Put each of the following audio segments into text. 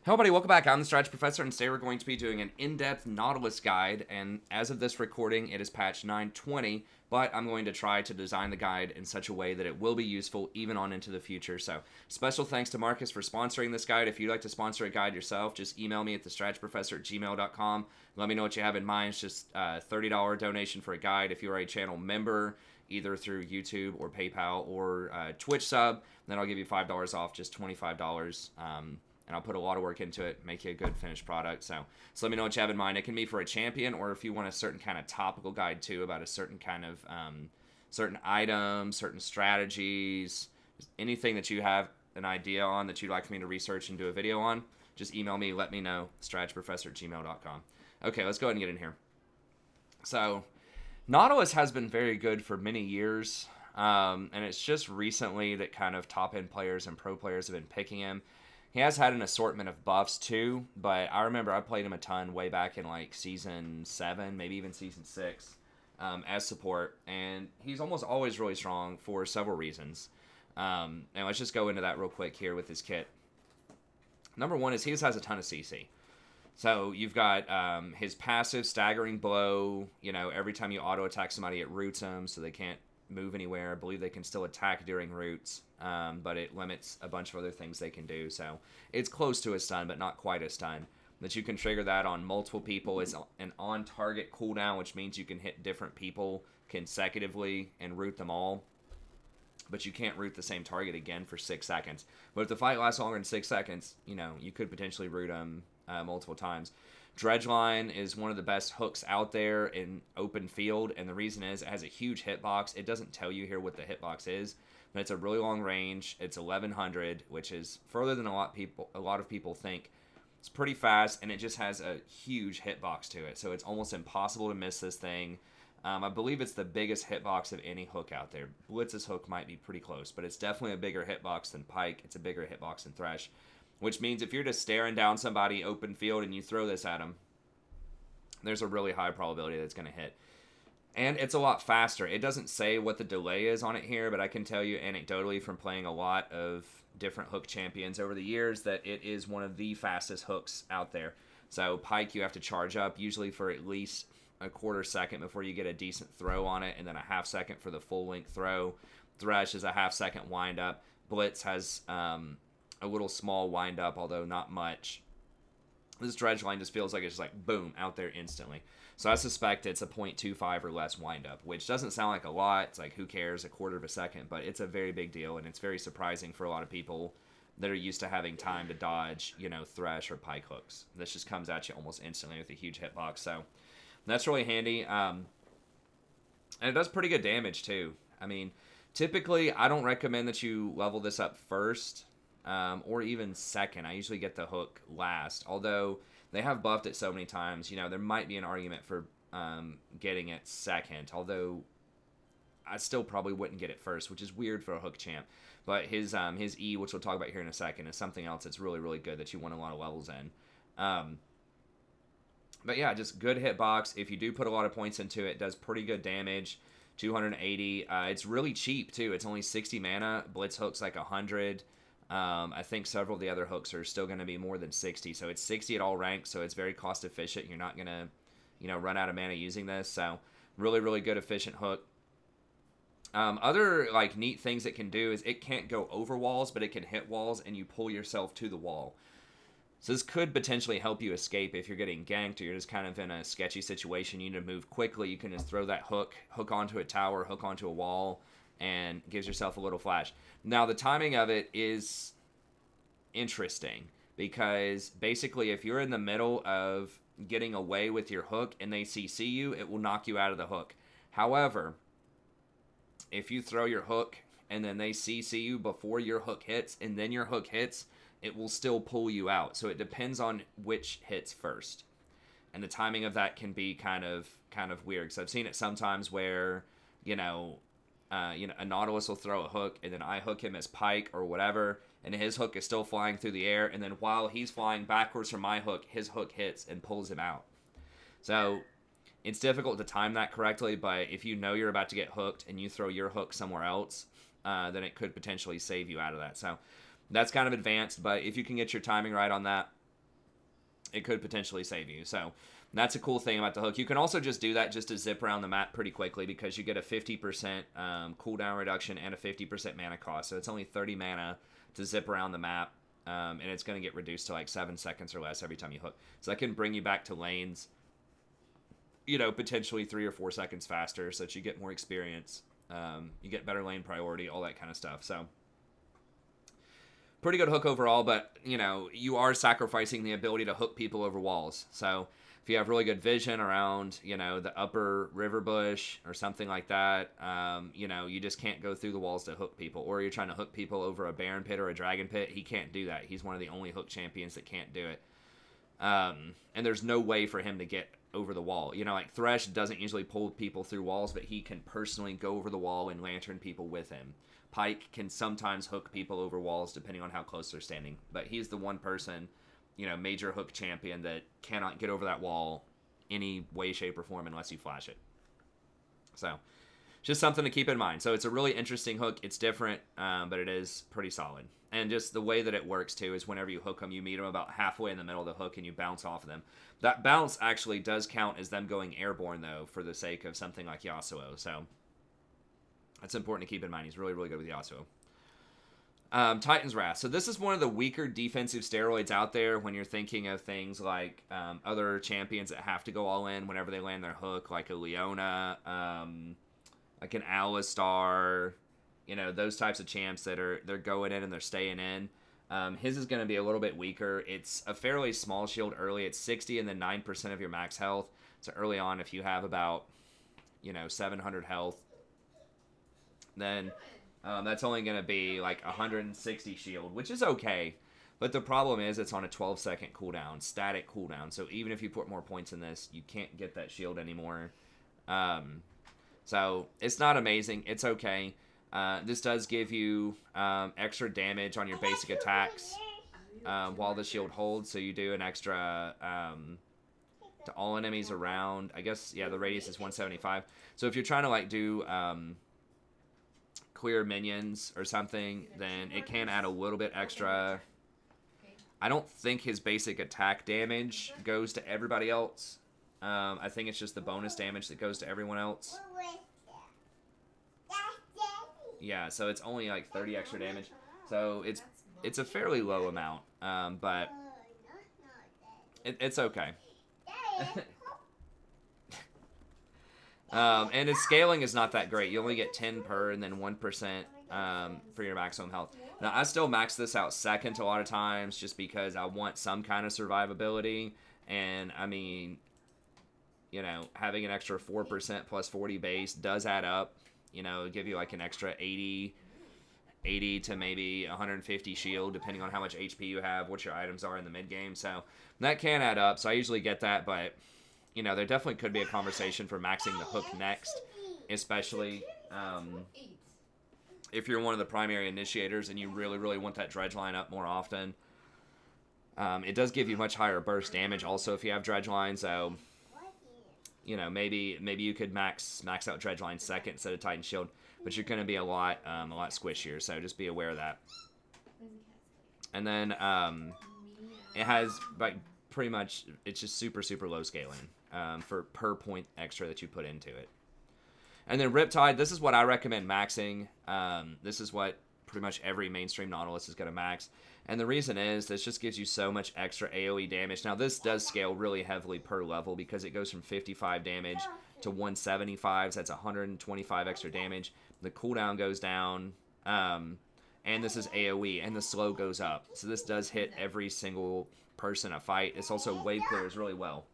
Hello, buddy. Welcome back. I'm the Strategy Professor, and today we're going to be doing an in-depth Nautilus guide. And as of this recording, it is patch 920, but I'm going to try to design the guide in such a way that it will be useful even on into the future. So, special thanks to Marcus for sponsoring this guide. If you'd like to sponsor a guide yourself, just email me at TheStrategyProfessor@gmail.com. Let me know what you have in mind. It's just a $30 donation for a guide. If you are a channel member, either through YouTube or PayPal or Twitch sub, then I'll give you $5 off, just $25. And I'll put a lot of work into it, make you a good finished product. So let me know what you have in mind. It can be for a champion, or if you want a certain kind of topical guide too about a certain kind of certain items, certain strategies, anything that you have an idea on that you'd like for me to research and do a video on, just email me, let me know, strategyprofessor@gmail.com. Okay, let's go ahead and get in here. So Nautilus has been very good for many years, and it's just recently that kind of top-end players and pro players have been picking him. He has had an assortment of buffs too, but I remember I played him a ton way back in like Season 7, maybe even Season 6, as support, and he's almost always really strong for several reasons. And let's just go into that real quick here with his kit. Number one is he just has a ton of CC. So you've got his passive Staggering Blow. You know, every time you auto attack somebody, it roots them, so they can't move anywhere. I believe they can still attack during roots, but it limits a bunch of other things they can do. So it's close to a stun, but not quite a stun. That you can trigger that on multiple people. It's an on-target cooldown, which means you can hit different people consecutively and root them all. But you can't root the same target again for 6 seconds. But if the fight lasts longer than 6 seconds, you know, you could potentially root them multiple times. Dredgeline is one of the best hooks out there in open field, and the reason is it has a huge hitbox. It doesn't tell you here what the hitbox is, but it's a really long range. It's 1100, which is further than a lot of people think. It's pretty fast, and it just has a huge hitbox to it, so it's almost impossible to miss this thing. I believe it's the biggest hitbox of any hook out there. Blitz's hook might be pretty close, but it's definitely a bigger hitbox than Pike. It's a bigger hitbox than Thresh. Which means if you're just staring down somebody open field and you throw this at them, there's a really high probability that it's going to hit. And it's a lot faster. It doesn't say what the delay is on it here, but I can tell you anecdotally from playing a lot of different hook champions over the years that it is one of the fastest hooks out there. So Pike, you have to charge up usually for at least a quarter second before you get a decent throw on it, and then a half second for the full length throw. Thresh is a half second wind up. Blitz has a little small wind up, although not much. This Dredgeline just feels like it's just like boom out there instantly. So I suspect it's a 0.25 or less wind up, which doesn't sound like a lot. It's like, who cares, a quarter of a second, but it's a very big deal, and it's very surprising for a lot of people that are used to having time to dodge, you know, Thresh or Pike hooks. This just comes at you almost instantly with a huge hitbox, so that's really handy. And it does pretty good damage too. I mean, typically I don't recommend that you level this up first. Or even second. I usually get the hook last. Although they have buffed it so many times, you know, there might be an argument for getting it second. Although I still probably wouldn't get it first, which is weird for a hook champ. But his E, which we'll talk about here in a second, is something else that's really, really good that you want a lot of levels in. But yeah, just good hitbox. If you do put a lot of points into it, it does pretty good damage. 280. It's really cheap too. It's only 60 mana. Blitz hook's like 100. I think several of the other hooks are still going to be more than 60, so it's 60 at all ranks, so it's very cost efficient. You're not going to, you know, run out of mana using this, so really, really good efficient hook. Other like neat things it can do is it can't go over walls, but it can hit walls, and you pull yourself to the wall. So this could potentially help you escape if you're getting ganked or you're just kind of in a sketchy situation. You need to move quickly. You can just throw that hook onto a tower, hook onto a wall, and gives yourself a little flash. Now, the timing of it is interesting because basically if you're in the middle of getting away with your hook and they CC you, it will knock you out of the hook. However, if you throw your hook and then they CC you before your hook hits and then your hook hits, it will still pull you out. So it depends on which hits first. And the timing of that can be kind of weird. So I've seen it sometimes where, you know, a Nautilus will throw a hook, and then I hook him as Pike or whatever, and his hook is still flying through the air, and then while he's flying backwards from my hook, his hook hits and pulls him out. So it's difficult to time that correctly, but if you know you're about to get hooked and you throw your hook somewhere else, then it could potentially save you out of that. So that's kind of advanced, but if you can get your timing right on that, it could potentially save you. So that's a cool thing about the hook. You can also just do that just to zip around the map pretty quickly, because you get a 50% cooldown reduction and a 50% mana cost. So it's only 30 mana to zip around the map, and it's going to get reduced to like 7 seconds or less every time you hook. So that can bring you back to lanes, you know, potentially 3 or 4 seconds faster, so that you get more experience. You get better lane priority, all that kind of stuff. So pretty good hook overall, but, you know, you are sacrificing the ability to hook people over walls. So if you have really good vision around, you know, the upper river bush or something like that, you know, you just can't go through the walls to hook people. Or you're trying to hook people over a Baron Pit or a Dragon Pit. He can't do that. He's one of the only hook champions that can't do it. And there's no way for him to get over the wall. You know, like Thresh doesn't usually pull people through walls, but he can personally go over the wall and lantern people with him. Pike can sometimes hook people over walls depending on how close they're standing. But he's the one person, you know, major hook champion that cannot get over that wall any way, shape, or form unless you flash it. So just something to keep in mind. So it's a really interesting hook. It's different, but it is pretty solid. And just the way that it works, too, is whenever you hook them, you meet them about halfway in the middle of the hook and you bounce off of them. That bounce actually does count as them going airborne, though, for the sake of something like Yasuo. So that's important to keep in mind. He's really, really good with Yasuo. Titan's Wrath. So this is one of the weaker defensive steroids out there when you're thinking of things like other champions that have to go all in whenever they land their hook, like a Leona, like an Alistar, you know, those types of champs that they're going in and they're staying in. His is going to be a little bit weaker. It's a fairly small shield early. It's 60 and then 9% of your max health. So early on, if you have about, you know, 700 health, then that's only going to be like 160 shield, which is okay. But the problem is it's on a 12-second cooldown, static cooldown. So even if you put more points in this, you can't get that shield anymore. So it's not amazing. It's okay. This does give you extra damage on your basic attacks while the shield holds. So you do an extra to all enemies around. I guess, yeah, the radius is 175. So if you're trying to like do clear minions or something, then it can add a little bit extra. I don't think his basic attack damage goes to everybody else. I think it's just the bonus damage that goes to everyone else. Yeah, so it's only like 30 extra damage. So it's a fairly low amount, but it's okay. And his scaling is not that great. You only get 10 per and then 1% for your maximum health. Now, I still max this out second a lot of times just because I want some kind of survivability. And, I mean, you know, having an extra 4% plus 40 base does add up. You know, give you like an extra 80 to maybe 150 shield, depending on how much HP you have, what your items are in the mid-game. So that can add up. So I usually get that, but, you know, there definitely could be a conversation for maxing the hook next, especially if you're one of the primary initiators and you really, really want that dredge line up more often. It does give you much higher burst damage also if you have dredge line, so, you know, maybe you could max out dredge line second instead of Titan Shield, but you're going to be a lot squishier, so just be aware of that. And then it has like pretty much, it's just super low scaling for per point extra that you put into it. And then Riptide, this is what I recommend maxing. This is what pretty much every mainstream Nautilus is going to max. And the reason is this just gives you so much extra AoE damage. Now, this does scale really heavily per level because it goes from 55 damage to 175. So that's 125 extra damage. The cooldown goes down. And this is AoE. And the slow goes up. So this does hit every single person a fight. It's also wave clears really well.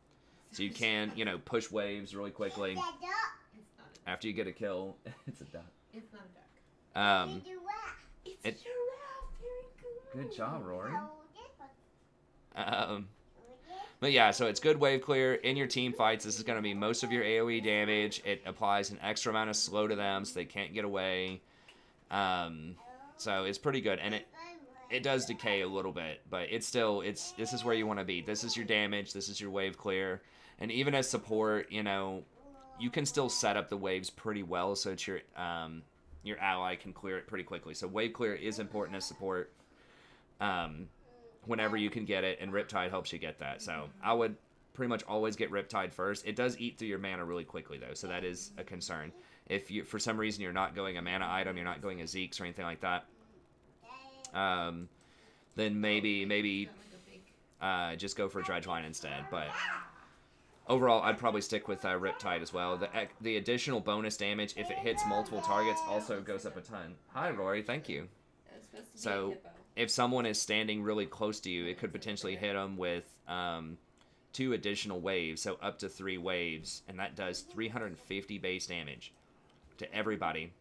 So you can, you know, push waves really quickly after you get a kill. It's a duck. It's not a duck. It's a giraffe. Very good job, Rory. But yeah, so it's good wave clear. In your team fights, this is going to be most of your AoE damage. It applies an extra amount of slow to them so they can't get away. So it's pretty good. And it does decay a little bit, but it's still, this is where you want to be. This is your damage. This is your wave clear. And even as support, you know, you can still set up the waves pretty well so that your ally can clear it pretty quickly. So wave clear is important as support. whenever you can get it, and Riptide helps you get that. So I would pretty much always get Riptide first. It does eat through your mana really quickly, though, so that is a concern. If you, for some reason, you're not going a mana item, you're not going a Zeke's or anything like that, then maybe just go for Dredgeline instead. But overall, I'd probably stick with Riptide as well. The additional bonus damage, if it hits multiple targets, also goes up a ton. Hi, Rory. Thank you. So if someone is standing really close to you, it could potentially hit them with 2 additional waves, so up to 3 waves, and that does 350 base damage to everybody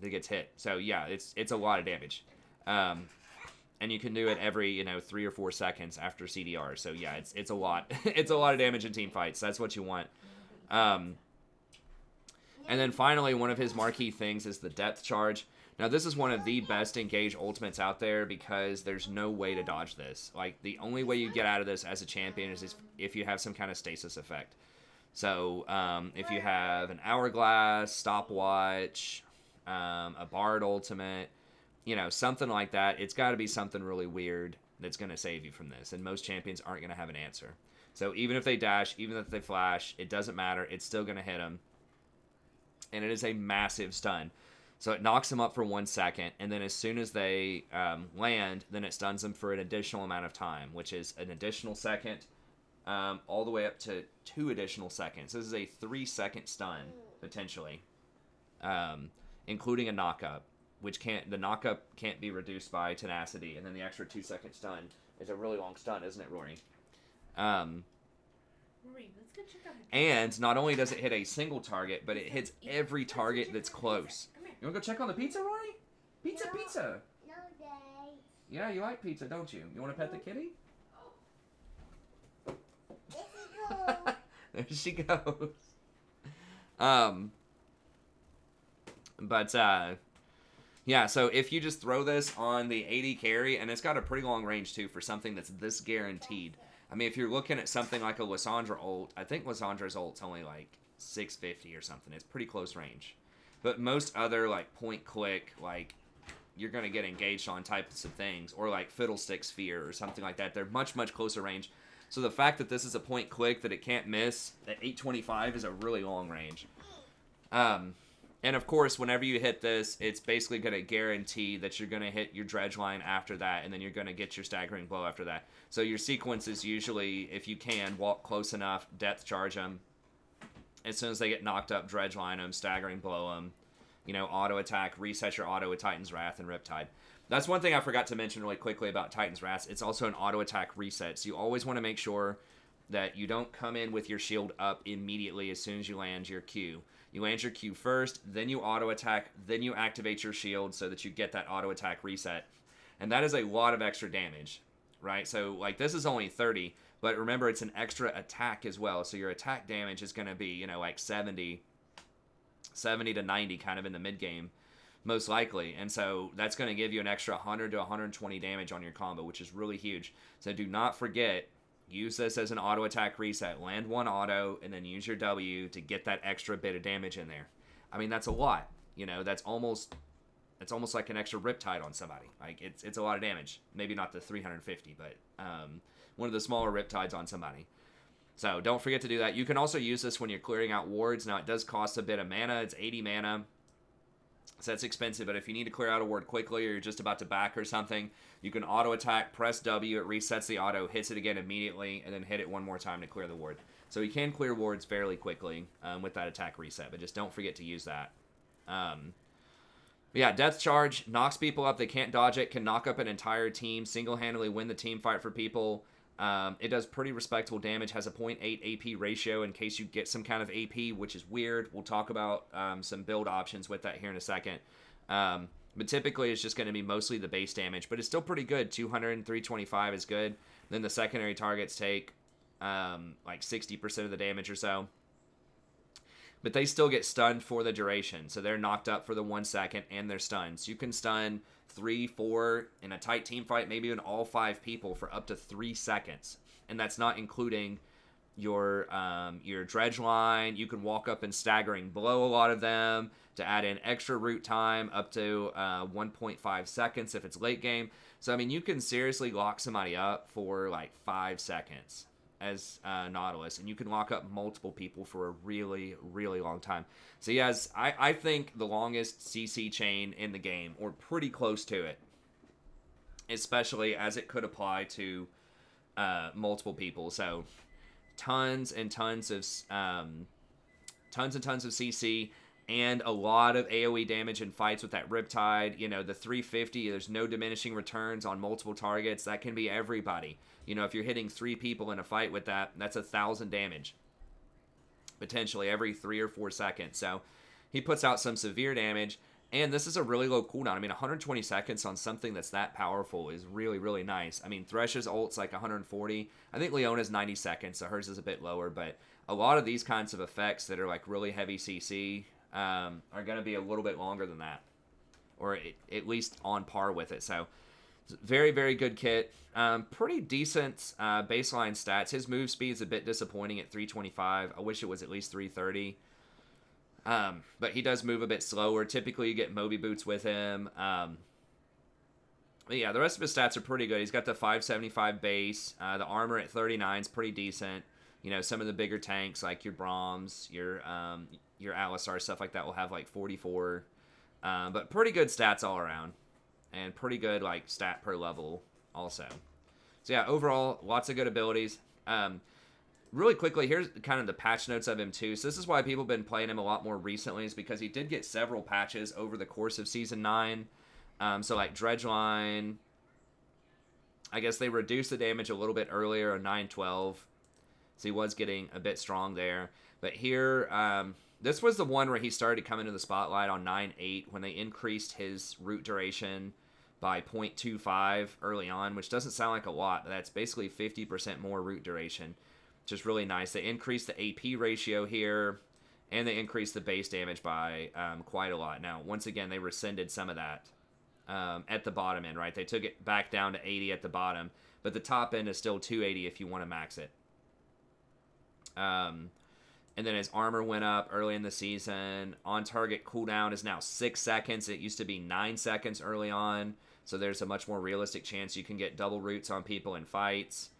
that gets hit. So yeah, it's a lot of damage. And you can do it every 3 or 4 seconds after CDR. So yeah, it's a lot. It's a lot of damage in team fights. That's what you want. And then finally, one of his marquee things is the depth charge. Now this is one of the best engage ultimates out there because there's no way to dodge this. Like the only way you get out of this as a champion is if you have some kind of stasis effect. So if you have an hourglass, stopwatch, a bard ultimate, something like that, it's got to be something really weird that's going to save you from this. And most champions aren't going to have an answer. So even if they dash, even if they flash, it doesn't matter. It's still going to hit them. And it is a massive stun. So it knocks them up for 1 second. And then as soon as they land, then it stuns them for an additional amount of time, which is an additional second, all the way up to 2 additional seconds. This is a 3-second stun, potentially, including a knockup. The knockup can't be reduced by tenacity, and then the extra 2-second stun is a really long stun, isn't it, Rory? Rory, let's go check out her. And not only does it hit a single target, but it hits every target that's close. You want to go check on the pizza, Rory? Pizza. No, Dad. Yeah, you like pizza, don't you? You want to pet the kitty? There she goes. Yeah, so if you just throw this on the 80 carry, and it's got a pretty long range too for something that's this guaranteed. I mean, if you're looking at something like a Lysandra ult, I think Lysandra's ult's only like 650 or something. It's pretty close range. But most other like point click, like you're going to get engaged on types of things, or like Fiddlestick Sphere or something like that, they're much, much closer range. So the fact that this is a point click that it can't miss at 825 is a really long range. And of course, whenever you hit this, it's basically going to guarantee that you're going to hit your Dredgeline after that, and then you're going to get your Staggering Blow after that. So your sequence is usually, if you can, walk close enough, depth charge them. As soon as they get knocked up, Dredgeline them, Staggering Blow them. Auto attack, reset your auto with Titan's Wrath and Riptide. That's one thing I forgot to mention really quickly about Titan's Wrath. It's also an auto attack reset, so you always want to make sure that you don't come in with your shield up immediately as soon as you land your Q. You land your Q first, then you auto attack, then you activate your shield so that you get that auto attack reset. And that is a lot of extra damage, right? So like this is only 30, but remember it's an extra attack as well. So your attack damage is going to be, like 70 to 90 kind of in the mid game, most likely. And so that's going to give you an extra 100 to 120 damage on your combo, which is really huge. So do not forget, use this as an auto attack reset. Land 1 auto, and then use your W to get that extra bit of damage in there. I mean, that's a lot. That's almost like an extra Riptide on somebody. Like it's a lot of damage. Maybe not the 350, but one of the smaller Riptides on somebody. So don't forget to do that. You can also use this when you're clearing out wards. Now it does cost a bit of mana. It's 80 mana. So that's expensive, but if you need to clear out a ward quickly or you're just about to back or something, you can auto attack, press W, it resets the auto, hits it again immediately, and then hit it one more time to clear the ward. So you can clear wards fairly quickly with that attack reset, but just don't forget to use that. Yeah, Death Charge knocks people up. They can't dodge it, can knock up an entire team, single-handedly win the team fight for people. It does pretty respectable damage, has a 0.8 AP ratio in case you get some kind of AP, which is weird. We'll talk about some build options with that here in a second. But typically it's just going to be mostly the base damage, but it's still pretty good. 200 and 325 is good. Then the secondary targets take like 60% of the damage or so. But they still get stunned for the duration. So they're knocked up for the 1 second and they're stunned. So you can stun 3, 4 in a tight team fight, maybe even all 5 people for up to 3 seconds. And that's not including, your dredge line. You can walk up and staggering below a lot of them to add in extra route time up to 1.5 seconds if it's late game. So I mean, you can seriously lock somebody up for like 5 seconds as Nautilus, and you can lock up multiple people for a really, really long time. So he has, I think, the longest CC chain in the game, or pretty close to it, especially as it could apply to multiple people. So tons and tons of CC and a lot of AoE damage in fights with that Riptide. You know, the 350, there's no diminishing returns on multiple targets. That can be everybody. You know, if you're hitting 3 people in a fight with that, that's 1,000 damage potentially every 3 or 4 seconds. So he puts out some severe damage, and this is a really low cooldown. I mean, 120 seconds on something that's that powerful is really, really nice. I mean, Thresh's ult's like 140. I think Leona's 90 seconds, so hers is a bit lower, but a lot of these kinds of effects that are like really heavy CC are going to be a little bit longer than that, or at least on par with it. So very, very good kit. Pretty decent baseline stats. His move speed's a bit disappointing at 325. I wish it was at least 330. But he does move a bit slower. Typically, you get Moby Boots with him. But yeah, the rest of his stats are pretty good. He's got the 575 base. The armor at 39 is pretty decent. You know, some of the bigger tanks like your Brahms, your Alisar, stuff like that will have like 44. But pretty good stats all around. And pretty good like stat per level also. So yeah, overall, lots of good abilities. Really quickly, here's kind of the patch notes of him too. So this is why people have been playing him a lot more recently, is because he did get several patches over the course of Season 9. So like Dredge Line, I guess they reduced the damage a little bit earlier on 9.12. So he was getting a bit strong there. But here, this was the one where he started to come into the spotlight on 9.8 when they increased his route duration by 0.25 early on, which doesn't sound like a lot, but that's basically 50% more route duration, which is really nice. They increased the AP ratio here, and they increased the base damage by quite a lot. Now, once again, they rescinded some of that at the bottom end, right? They took it back down to 80 at the bottom, but the top end is still 280 if you want to max it. And then his armor went up early in the season. On-target cooldown is now 6 seconds. It used to be 9 seconds early on, so there's a much more realistic chance you can get double roots on people in fights.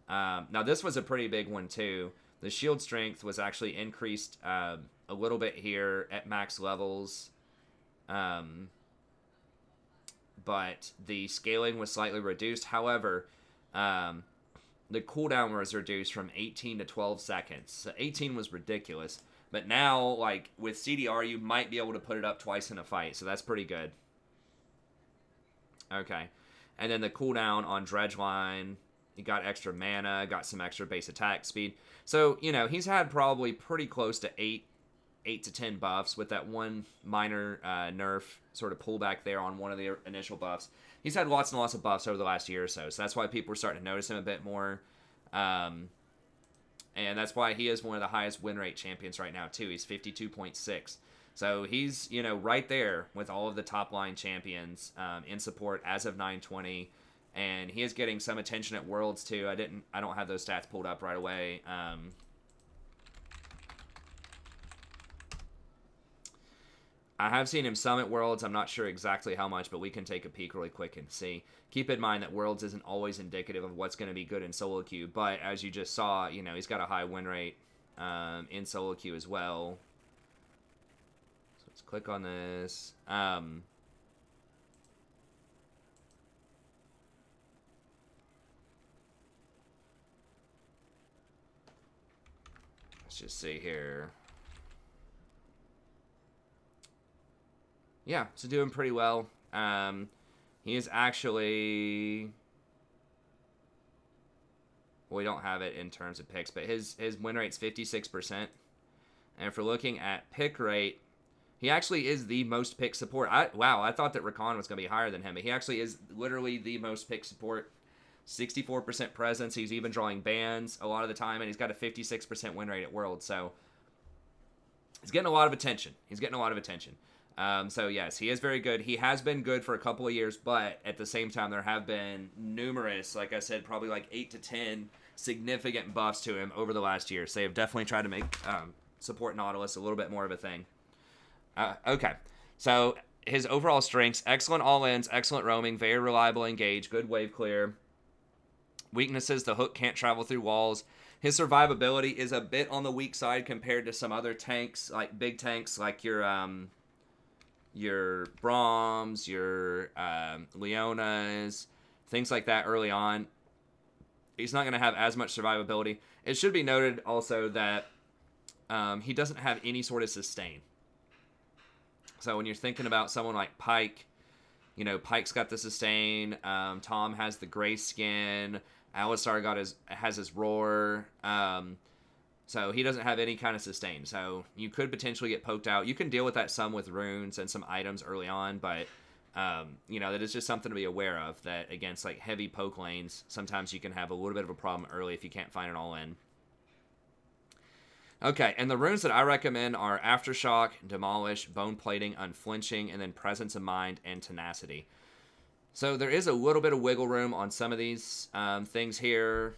Now, this was a pretty big one, too. The shield strength was actually increased a little bit here at max levels. But the scaling was slightly reduced. However, the cooldown was reduced from 18 to 12 seconds. So 18 was ridiculous. But now, like, with CDR, you might be able to put it up twice in a fight. So that's pretty good. Okay. And then the cooldown on Dredge Line, he got extra mana, got some extra base attack speed. So, you know, he's had probably pretty close to 8 to 10 buffs with that one minor nerf sort of pullback there on one of the initial buffs. He's had lots and lots of buffs over the last year or so, so that's why people are starting to notice him a bit more. And that's why he is one of the highest win rate champions right now, too. He's 52.6. So he's, you know, right there with all of the top line champions in support as of 920. And he is getting some attention at Worlds, too. I don't have those stats pulled up right away. I have seen him some at Worlds. I'm not sure exactly how much, but we can take a peek really quick and see. Keep in mind that Worlds isn't always indicative of what's going to be good in solo queue, but as you just saw, you know, he's got a high win rate in solo queue as well. So let's click on this. Let's just see here. Yeah, so doing pretty well. He is actually... Well, we don't have it in terms of picks, but his win rate's 56%. And if we're looking at pick rate, he actually is the most pick support. I thought that Rakan was going to be higher than him, but he actually is literally the most pick support. 64% presence. He's even drawing bans a lot of the time, and he's got a 56% win rate at Worlds. So he's getting a lot of attention. So yes, he is very good. He has been good for a couple of years, but at the same time, there have been numerous, like I said, probably like 8 to 10 significant buffs to him over the last year. So they have definitely tried to make support Nautilus a little bit more of a thing. Okay, so his overall strengths: excellent all-ins, excellent roaming, very reliable engage, good wave clear. Weaknesses: the hook can't travel through walls. His survivability is a bit on the weak side compared to some other tanks, like big tanks, like your Brahms, your Leonas, things like that early on. He's not going to have as much survivability. It should be noted also that he doesn't have any sort of sustain. So when you're thinking about someone like Pike, Pike's got the sustain. Tom has the gray skin. Alistar has his roar. So he doesn't have any kind of sustain. So you could potentially get poked out. You can deal with that some with runes and some items early on, but that is just something to be aware of, that against like heavy poke lanes, sometimes you can have a little bit of a problem early if you can't find it all in. Okay, and the runes that I recommend are Aftershock, Demolish, Bone Plating, Unflinching, and then Presence of Mind and Tenacity. So there is a little bit of wiggle room on some of these things here.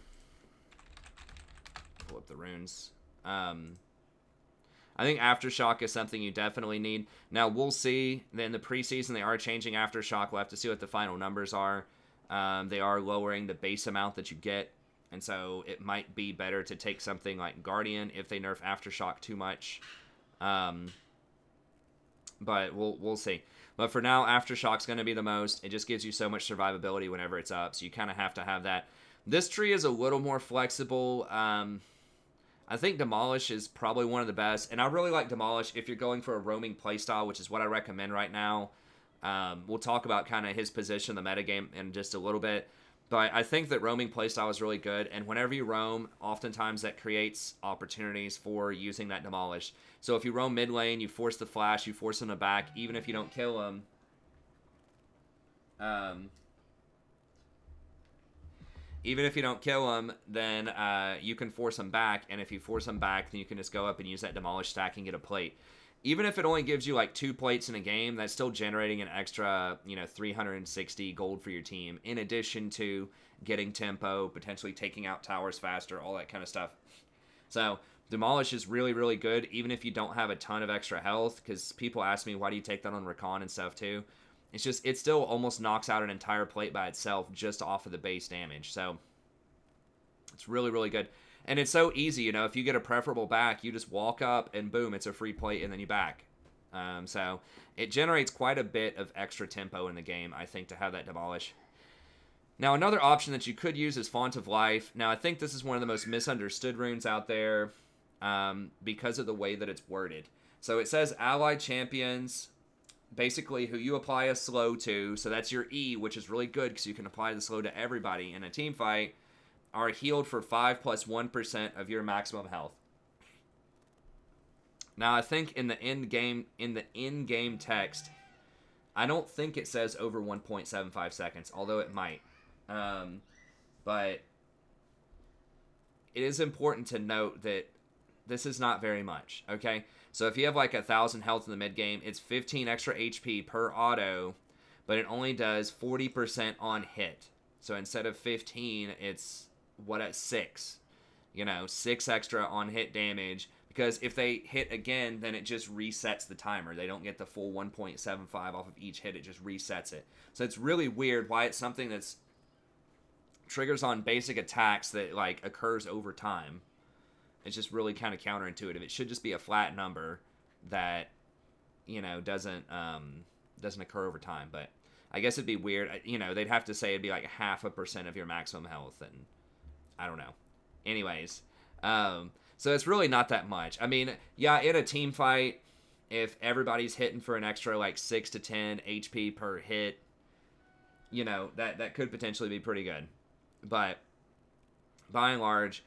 Pull up the runes. I think Aftershock is something you definitely need. Now, we'll see. In the preseason, they are changing Aftershock. We'll have to see what the final numbers are. They are lowering the base amount that you get. And so it might be better to take something like Guardian if they nerf Aftershock too much. But we'll see. But for now, Aftershock's going to be the most. It just gives you so much survivability whenever it's up. So you kind of have to have that. This tree is a little more flexible. I think Demolish is probably one of the best. And I really like Demolish if you're going for a roaming playstyle, which is what I recommend right now. We'll talk about kind of his position in the metagame in just a little bit. But I think that roaming playstyle is really good. And whenever you roam, oftentimes that creates opportunities for using that Demolish. So if you roam mid lane, you force the flash, you force him to back, even if you don't kill him. Even if you don't kill him, then you can force him back. And if you force him back, then you can just go up and use that Demolish stack and get a plate. Even if it only gives you like 2 plates in a game, that's still generating an extra, 360 gold for your team, in addition to getting tempo, potentially taking out towers faster, all that kind of stuff. So Demolish is really, really good, even if you don't have a ton of extra health, because people ask me, why do you take that on Recon and stuff too? It's just, it still almost knocks out an entire plate by itself just off of the base damage. So it's really, really good. And it's so easy, if you get a preferable back, you just walk up and boom, it's a free plate and then you back. So it generates quite a bit of extra tempo in the game, I think, to have that Demolish. Now, another option that you could use is Font of Life. Now, I think this is one of the most misunderstood runes out there because of the way that it's worded. So it says allied champions, basically who you apply a slow to, so that's your E, which is really good because you can apply the slow to everybody in a team fight, are healed for 5 plus 1% of your maximum health. Now, I think in the in-game text, I don't think it says over 1.75 seconds, although it might. But it is important to note that this is not very much, okay? So if you have like 1,000 health in the mid game, it's 15 extra HP per auto, but it only does 40% on hit. So instead of 15, it's at 6? 6 extra on hit damage, because if they hit again, then it just resets the timer. They don't get the full 1.75 off of each hit. It just resets it. So it's really weird why it's something that's triggers on basic attacks that like occurs over time. It's just really kind of counterintuitive. It should just be a flat number that doesn't occur over time. But I guess it'd be weird. They'd have to say it'd be like 0.5% of your maximum health, and I don't know. Anyways, so it's really not that much. I mean, yeah, in a team fight, if everybody's hitting for an extra like 6 to 10 HP per hit, that could potentially be pretty good. But by and large,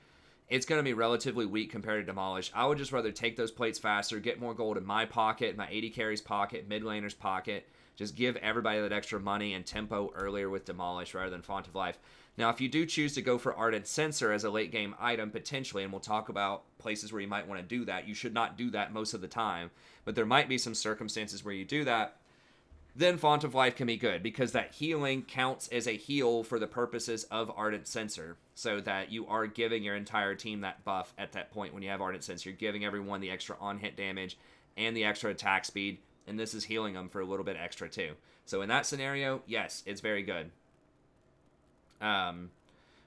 it's going to be relatively weak compared to Demolish. I would just rather take those plates faster, get more gold in my pocket, my AD carry's pocket, mid laner's pocket. Just give everybody that extra money and tempo earlier with Demolish rather than Font of Life. Now, if you do choose to go for Ardent Sensor as a late game item, potentially, and we'll talk about places where you might want to do that, you should not do that most of the time, but there might be some circumstances where you do that, then Font of Life can be good, because that healing counts as a heal for the purposes of Ardent Sensor, so that you are giving your entire team that buff at that point when you have Ardent Sensor. You're giving everyone the extra on-hit damage and the extra attack speed, and this is healing them for a little bit extra too. So in that scenario, yes, it's very good.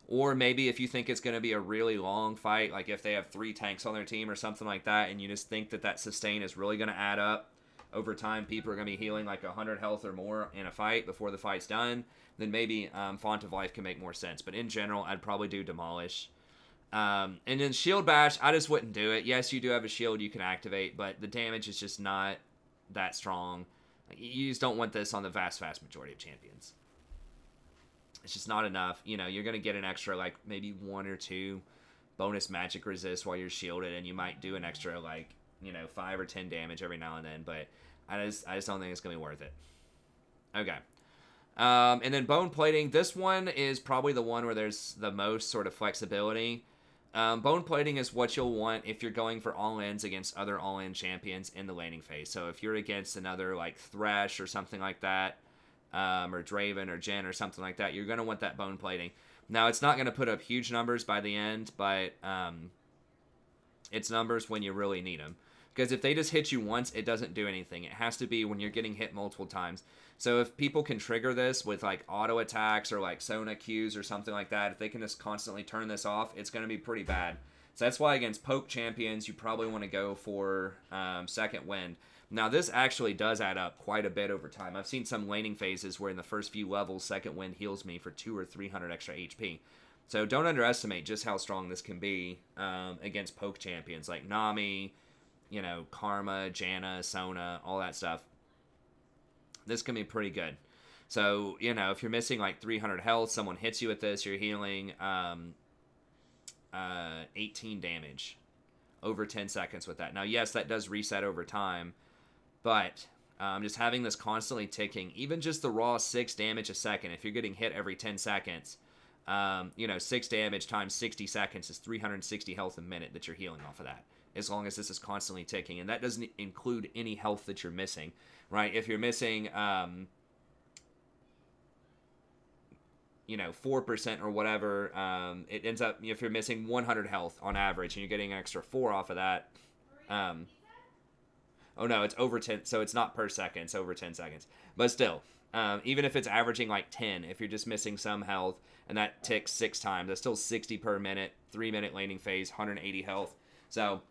Or maybe if you think it's going to be a really long fight, like if they have 3 tanks on their team or something like that, and you just think that sustain is really going to add up over time, people are going to be healing like 100 health or more in a fight before the fight's done, then maybe Font of Life can make more sense. But in general, I'd probably do Demolish. And then Shield Bash, I just wouldn't do it. Yes, you do have a shield you can activate, but the damage is just not that strong. You just don't want this on the vast majority of champions. It's just not enough. You know, you're going to get an extra, like, maybe 1 or 2 bonus magic resist while you're shielded, and you might do an extra, like, 5 or 10 damage every now and then, but I just don't think it's going to be worth it. Okay. And then Bone Plating. This one is probably the one where there's the most sort of flexibility. Bone Plating is what you'll want if you're going for all-ins against other all-in champions in the laning phase. So if you're against another, like, Thresh or something like that, or Draven or Jhin or something like that, you're going to want that Bone Plating. Now, it's not going to put up huge numbers by the end, but it's numbers when you really need them. Because if they just hit you once, it doesn't do anything. It has to be when you're getting hit multiple times. So if people can trigger this with like auto attacks or like Sona Qs or something like that, if they can just constantly turn this off, it's going to be pretty bad. So that's why against poke champions, you probably want to go for Second Wind. Now this actually does add up quite a bit over time. I've seen some laning phases where in the first few levels, Second Wind heals me for 200 or 300 extra HP. So don't underestimate just how strong this can be against poke champions like Nami, Karma, Janna, Sona, all that stuff. This can be pretty good. So, if you're missing like 300 health, someone hits you with this, you're healing 18 damage over 10 seconds with that. Now, yes, that does reset over time, but just having this constantly ticking, even just the raw 6 damage a second, if you're getting hit every 10 seconds, 6 damage times 60 seconds is 360 health a minute that you're healing off of that, as long as this is constantly ticking. And that doesn't include any health that you're missing, right? If you're missing, 4% or whatever, it ends up, if you're missing 100 health on average and you're getting an extra 4 off of that, oh no, it's over 10, so it's not per second, it's over 10 seconds. But still, even if it's averaging like 10, if you're just missing some health and that ticks 6 times, that's still 60 per minute, 3-minute laning phase, 180 health. So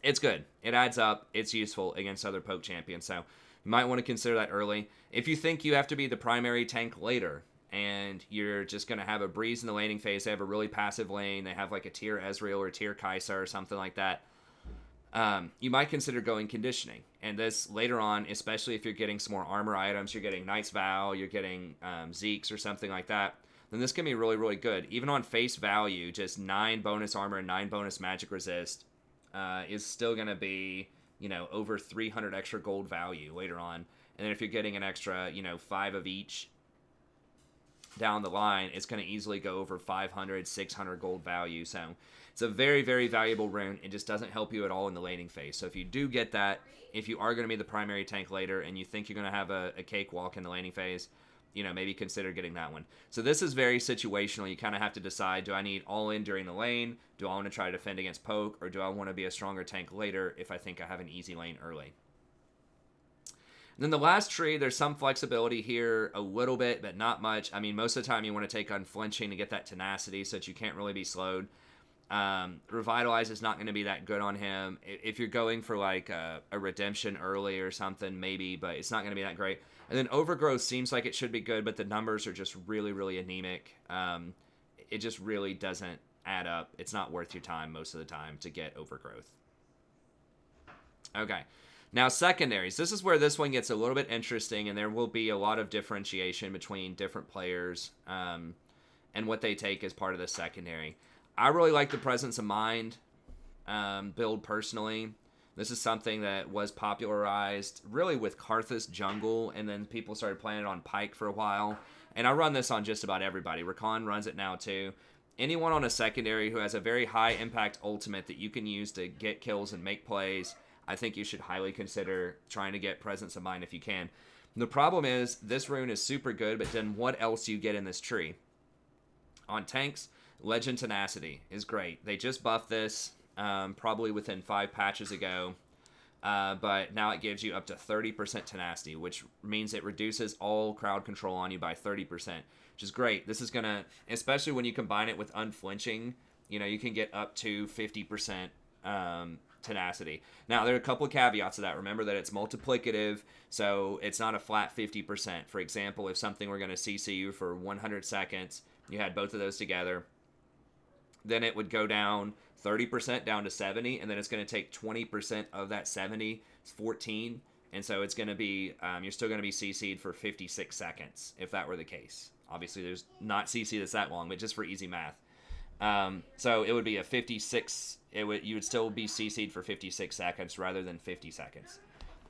it's good. It adds up. It's useful against other poke champions. So you might want to consider that early. If you think you have to be the primary tank later and you're just going to have a breeze in the laning phase, they have a really passive lane, they have like a tier Ezreal or tier Kai'Sa or something like that, you might consider going conditioning. And this later on, especially if you're getting some more armor items, you're getting Knight's Vow, you're getting Zeke's or something like that, then this can be really, really good. Even on face value, just 9 bonus armor and 9 bonus magic resist is still going to be, over 300 extra gold value later on. And then if you're getting an extra, 5 of each down the line, it's going to easily go over 500, 600 gold value. So it's a very, very valuable rune. It just doesn't help you at all in the laning phase. So if you do get that, if you are going to be the primary tank later and you think you're going to have a cakewalk in the laning phase, maybe consider getting that one. So this is very situational. You kind of have to decide, do I need all in during the lane? Do I want to try to defend against poke? Or do I want to be a stronger tank later if I think I have an easy lane early? And then the last tree, there's some flexibility here, a little bit, but not much. I mean, most of the time you want to take Unflinching to get that tenacity so that you can't really be slowed. Revitalize is not going to be that good on him. If you're going for like a redemption early or something, maybe, but it's not going to be that great. And then Overgrowth seems like it should be good, but the numbers are just really, really anemic. It just really doesn't add up. It's not worth your time most of the time to get Overgrowth. Okay. Now, secondaries. This is where this one gets a little bit interesting, and there will be a lot of differentiation between different players and what they take as part of the secondary. I really like the Presence of Mind build personally. This is something that was popularized really with Karthus Jungle, and then people started playing it on Pyke for a while. And I run this on just about everybody. Rakan runs it now too. Anyone on a secondary who has a very high impact ultimate that you can use to get kills and make plays, I think you should highly consider trying to get Presence of Mind if you can. The problem is, this rune is super good, but then what else do you get in this tree? On tanks, Legend Tenacity is great. They just buffed this probably within 5 patches ago. But now it gives you up to 30% tenacity, which means it reduces all crowd control on you by 30%, which is great. This is going to, especially when you combine it with unflinching, you can get up to 50% tenacity. Now, there are a couple of caveats to that. Remember that it's multiplicative, so it's not a flat 50%. For example, if something were going to CC you for 100 seconds, you had both of those together, then it would go down 30% down to 70, and then it's going to take 20% of that 70, it's 14, and so it's going to be, you're still going to be CC'd for 56 seconds, if that were the case. Obviously, there's not CC that's that long, but just for easy math. So it would be a 56, you would still be CC'd for 56 seconds rather than 50 seconds.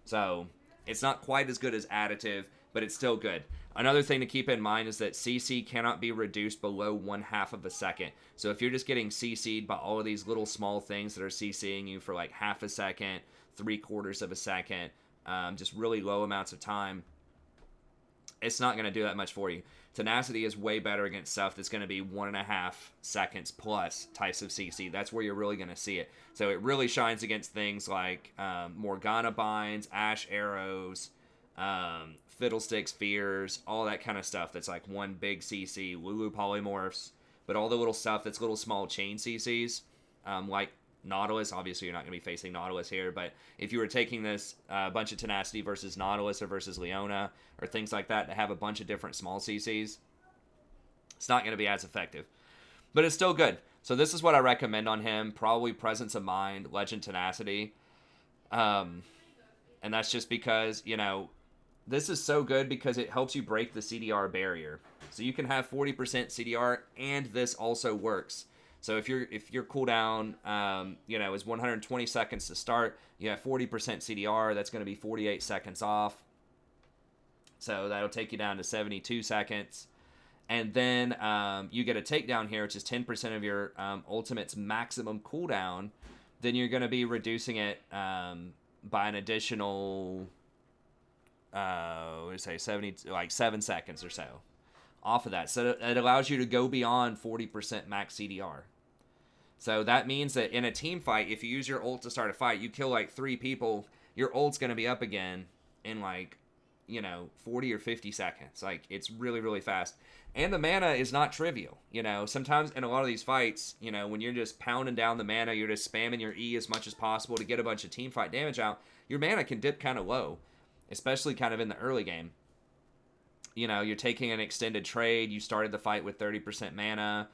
So it's not quite as good as additive, but it's still good. Another thing to keep in mind is that CC cannot be reduced below 1/2 of a second. So if you're just getting CC'd by all of these little small things that are CCing you for like half a second, 3/4 of a second, just really low amounts of time, it's not going to do that much for you. Tenacity is way better against stuff that's going to be 1.5 seconds plus types of CC. That's where you're really going to see it. So it really shines against things like Morgana binds, Ash arrows, Fiddlesticks fears, all that kind of stuff that's like one big CC, Lulu polymorphs, but all the little stuff that's little small chain CCs, like Nautilus. Obviously, you're not going to be facing Nautilus here, but if you were taking this bunch of tenacity versus Nautilus or versus Leona or things like that have a bunch of different small CCs, it's not going to be as effective. But it's still good. So this is what I recommend on him. Probably Presence of Mind, Legend Tenacity. And that's just because, this is so good because it helps you break the CDR barrier. So you can have 40% CDR, and this also works. So if your cooldown, is 120 seconds to start, you have 40% CDR. That's going to be 48 seconds off. So that'll take you down to 72 seconds. And then you get a takedown here, which is 10% of your ultimate's maximum cooldown. Then you're going to be reducing it by an additional, 7 seconds or so off of that. So it allows you to go beyond 40% max CDR. So that means that in a team fight, if you use your ult to start a fight, you kill like 3 people, your ult's going to be up again in 40 or 50 seconds. Like, it's really, really fast. And the mana is not trivial. Sometimes in a lot of these fights, when you're just pounding down the mana, you're just spamming your E as much as possible to get a bunch of team fight damage out, your mana can dip kind of low, especially kind of in the early game. You're taking an extended trade, you started the fight with 30% mana,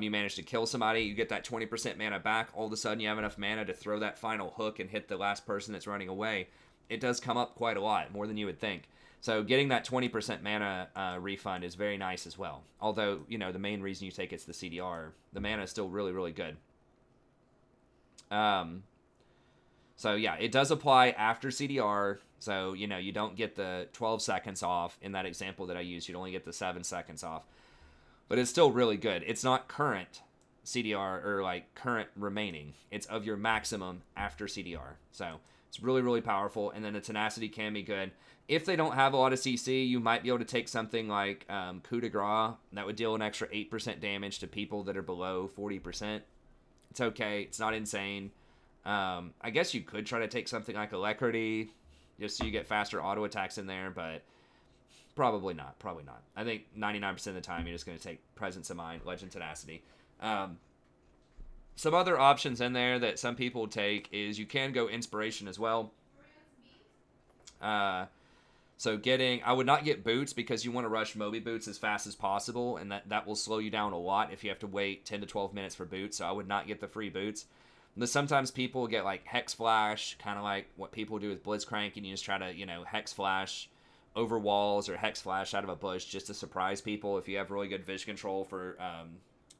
you managed to kill somebody, you get that 20% mana back, all of a sudden you have enough mana to throw that final hook and hit the last person that's running away. It does come up quite a lot, more than you would think. So getting that 20% mana refund is very nice as well. Although, the main reason you take it's the CDR. The mana is still really, really good. So yeah, it does apply after CDR. So, you don't get the 12 seconds off in that example that I used. You'd only get the 7 seconds off. But it's still really good. It's not current CDR or current remaining. It's of your maximum after CDR. So it's really, really powerful. And then the tenacity can be good. If they don't have a lot of CC, you might be able to take something like Coup de Grace. That would deal an extra 8% damage to people that are below 40%. It's okay. It's not insane. I guess you could try to take something like Alacrity, just so you get faster auto attacks in there, but probably not. I think 99% of the time you're just going to take Presence of Mind, Legend Tenacity. Some other options in there that some people take is you can go Inspiration as well. So I would not get boots because you want to rush Moby boots as fast as possible, and that will slow you down a lot if you have to wait 10 to 12 minutes for boots, so I would not get the free boots. But sometimes people get Hex Flash, kind of like what people do with Blitzcrank, and you just try to, Hex Flash over walls or Hex Flash out of a bush just to surprise people if you have really good vision control for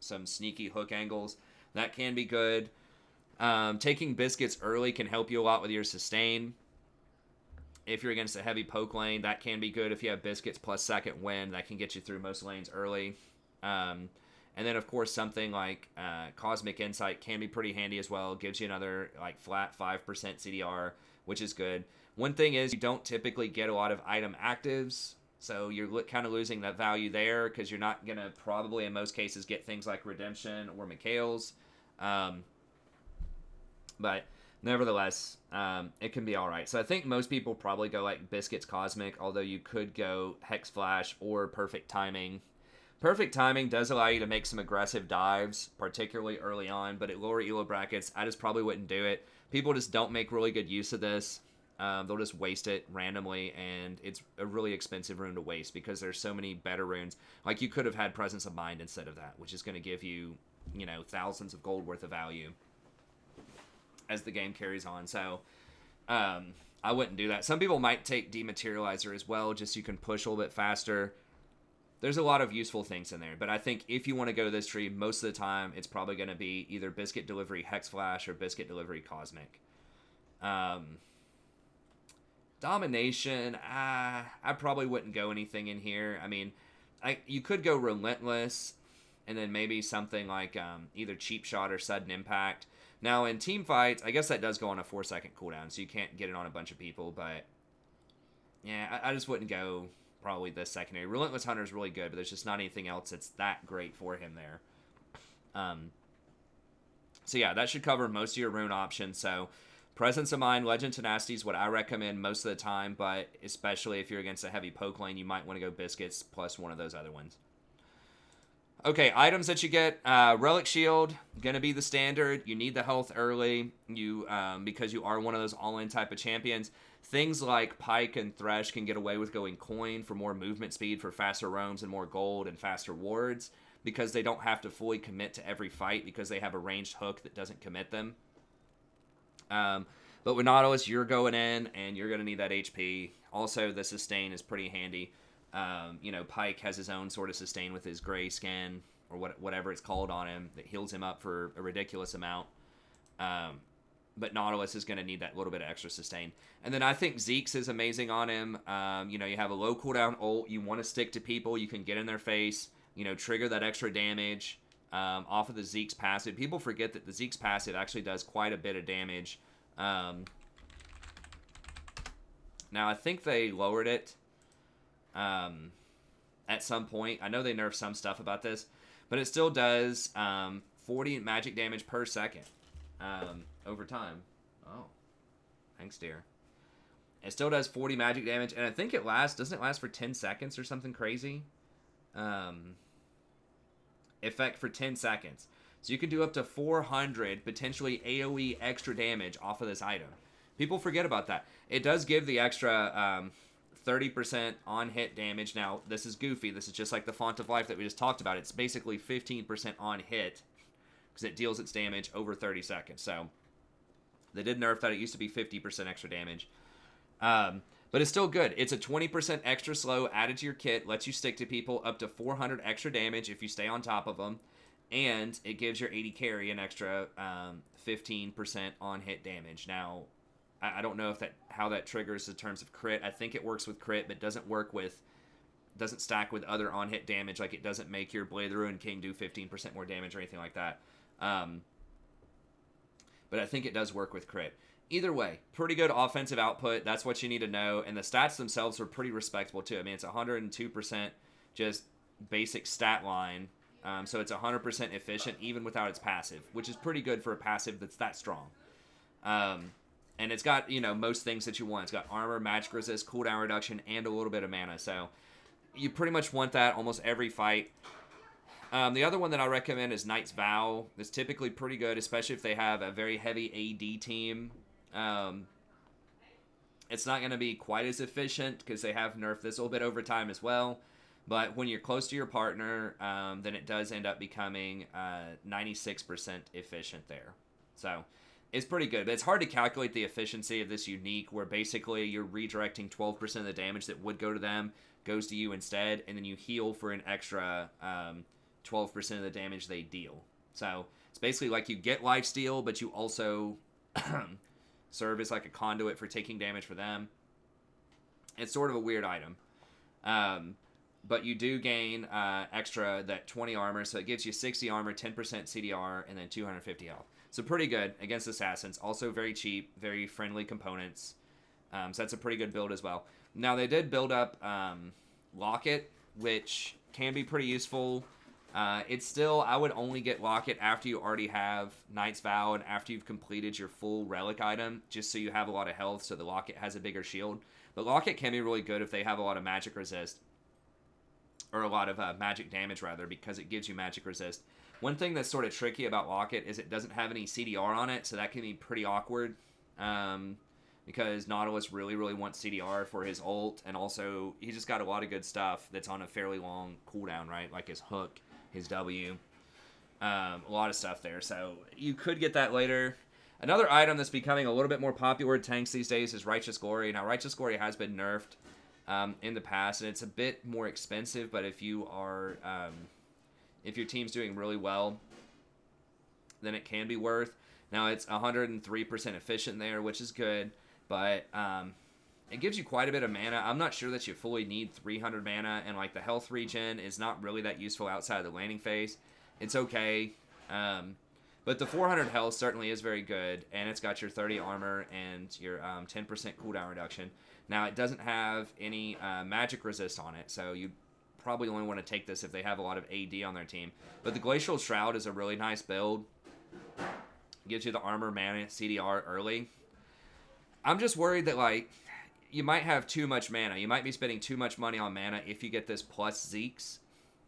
some sneaky hook angles. That can be good. Taking Biscuits early can help you a lot with your sustain. If you're against a heavy poke lane, that can be good. If you have Biscuits plus second wind, that can get you through most lanes early. And then, of course, something like Cosmic Insight can be pretty handy as well. It gives you another like flat 5% CDR, which is good. One thing is you don't typically get a lot of item actives, so you're kind of losing that value there because you're not going to probably, in most cases, get things like Redemption or Mikhail's. But nevertheless, it can be all right. So I think most people probably go like Biscuits Cosmic, although you could go Hex Flash or Perfect Timing. Perfect Timing does allow you to make some aggressive dives, particularly early on, but at lower elo brackets, I just probably wouldn't do it. People just don't make really good use of this. They'll just waste it randomly, and it's a really expensive rune to waste because there's so many better runes. Like, you could have had Presence of Mind instead of that, which is going to give you, thousands of gold worth of value as the game carries on. So, I wouldn't do that. Some people might take Dematerializer as well, just so you can push a little bit faster. There's a lot of useful things in there, but I think if you want to go this tree, most of the time, it's probably going to be either Biscuit Delivery Hex Flash or Biscuit Delivery Cosmic. Domination, I probably wouldn't go anything in here. I mean, you could go Relentless, and then maybe something like either Cheap Shot or Sudden Impact. Now, in team fights, I guess that does go on a 4-second cooldown, so you can't get it on a bunch of people, but yeah, I just wouldn't go probably this secondary. Relentless Hunter is really good, but there's just not anything else that's that great for him there. So yeah, that should cover most of your rune options. So Presence of Mind, Legend Tenacity is what I recommend most of the time, but especially if you're against a heavy poke lane, you might want to go Biscuits plus one of those other ones. Okay, items that you get. Relic Shield, going to be the standard. You need the health early because you are one of those all-in type of champions. Things like Pike and Thresh can get away with going coin for more movement speed, for faster roams and more gold and faster wards, because they don't have to fully commit to every fight because they have a ranged hook that doesn't commit them. But with Nautilus, you're going in and you're going to need that HP. Also, the sustain is pretty handy. Pike has his own sort of sustain with his gray skin or whatever it's called on him that heals him up for a ridiculous amount. But Nautilus is going to need that little bit of extra sustain. And then I think Zeke's is amazing on him. You have a low cooldown ult. You want to stick to people. You can get in their face, trigger that extra damage off of the Zeke's passive. People forget that the Zeke's passive actually does quite a bit of damage. Now, I think they lowered it at some point. I know they nerfed some stuff about this, but it still does 40 magic damage per second over time. Oh, thanks, dear. It still does 40 magic damage, and I think doesn't it last for 10 seconds or something crazy? Effect for 10 seconds. So you can do up to 400 potentially AoE extra damage off of this item. People forget about that. It does give the extra 30% on hit damage. Now, this is goofy. This is just like the Font of Life that we just talked about. It's basically 15% on hit because it deals its damage over 30 seconds. So they did nerf that. It used to be 50% extra damage. But it's still good. It's a 20% extra slow added to your kit. Lets you stick to people up to 400 extra damage if you stay on top of them. And it gives your 80 carry an extra 15% on hit damage. Now, I don't know how that triggers in terms of crit. I think it works with crit, but doesn't stack with other on hit damage. Like, it doesn't make your Blade of the Ruined King do 15% more damage or anything like that. But I think it does work with crit. Either way, pretty good offensive output. That's what you need to know. And the stats themselves are pretty respectable too. I mean, it's 102% just basic stat line. So it's 100% efficient even without its passive, which is pretty good for a passive that's that strong. And it's got, most things that you want. It's got armor, magic resist, cooldown reduction, and a little bit of mana. So you pretty much want that almost every fight. The other one that I recommend is Knight's Vow. It's typically pretty good, especially if they have a very heavy AD team. It's not going to be quite as efficient because they have nerfed this a little bit over time as well. But when you're close to your partner, then it does end up becoming 96% efficient there. So it's pretty good. But it's hard to calculate the efficiency of this unique where basically you're redirecting 12% of the damage that would go to them goes to you instead, and then you heal for an extra 12% of the damage they deal. So it's basically like you get lifesteal, but you also serve as like a conduit for taking damage for them. It's sort of a weird item. But you do gain extra that 20 armor, so it gives you 60 armor, 10% CDR, and then 250 health. So pretty good against assassins. Also very cheap, very friendly components. So that's a pretty good build as well. Now they did build up Locket, which can be pretty useful. It's still, I would only get Locket after you already have Knight's Vow and after you've completed your full relic item, just so you have a lot of health, so the Locket has a bigger shield. But Locket can be really good if they have a lot of magic resist. Or a lot of magic damage, rather, because it gives you magic resist. One thing that's sort of tricky about Locket is it doesn't have any CDR on it, so that can be pretty awkward. Because Nautilus really, really wants CDR for his ult, and also he just got a lot of good stuff that's on a fairly long cooldown, right? Like his hook, his W, a lot of stuff there. So you could get that later. Another item that's becoming a little bit more popular in tanks these days is Righteous Glory. Now, Righteous Glory has been nerfed in the past, and it's a bit more expensive, but if you are, if your team's doing really well, then it can be worth. Now, it's 103% efficient there, which is good, but it gives you quite a bit of mana. I'm not sure that you fully need 300 mana, and like the health regen is not really that useful outside of the landing phase. It's okay, but the 400 health certainly is very good, and it's got your 30 armor and your 10% cooldown reduction. Now, it doesn't have any magic resist on it, so you probably only want to take this if they have a lot of AD on their team. But the Glacial Shroud is a really nice build. Gives you the armor, mana, CDR early. I'm just worried that, like, you might have too much mana. You might be spending too much money on mana if you get this plus Zeke's.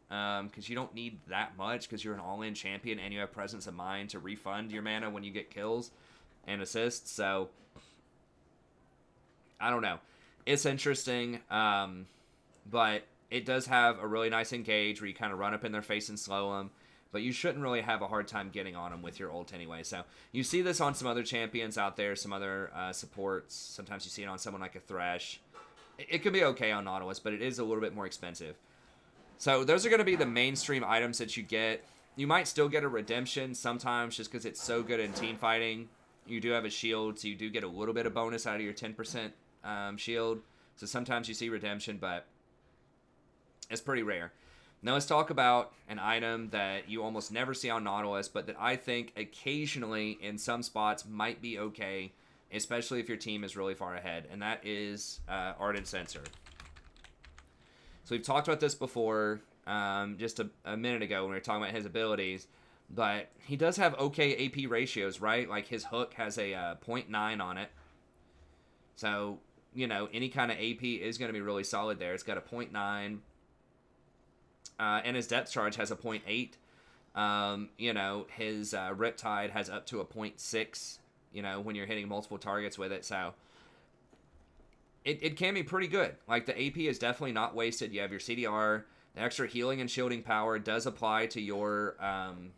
Because you don't need that much because you're an all-in champion and you have presence of mind to refund your mana when you get kills and assists. So, I don't know. It's interesting, but it does have a really nice engage where you kind of run up in their face and slow them. But you shouldn't really have a hard time getting on them with your ult anyway. So you see this on some other champions out there, some other supports. Sometimes you see it on someone like a Thresh. It can be okay on Nautilus, but it is a little bit more expensive. So those are going to be the mainstream items that you get. You might still get a redemption sometimes just because it's so good in team fighting. You do have a shield, so you do get a little bit of bonus out of your 10% shield. So sometimes you see redemption, but it's pretty rare. Now let's talk about an item that you almost never see on Nautilus, but that I think occasionally in some spots might be okay, especially if your team is really far ahead, and that is Ardent Censer. So we've talked about this before, just a minute ago when we were talking about his abilities, but he does have okay AP ratios, right? Like his hook has a 0.9 on it. So, you know, any kind of AP is going to be really solid there. It's got a 0.9. And his depth charge has a 0.8. You know, his Riptide has up to a 0.6, you know, when you're hitting multiple targets with it. So it can be pretty good. Like, the AP is definitely not wasted. You have your CDR. The extra healing and shielding power does apply to your own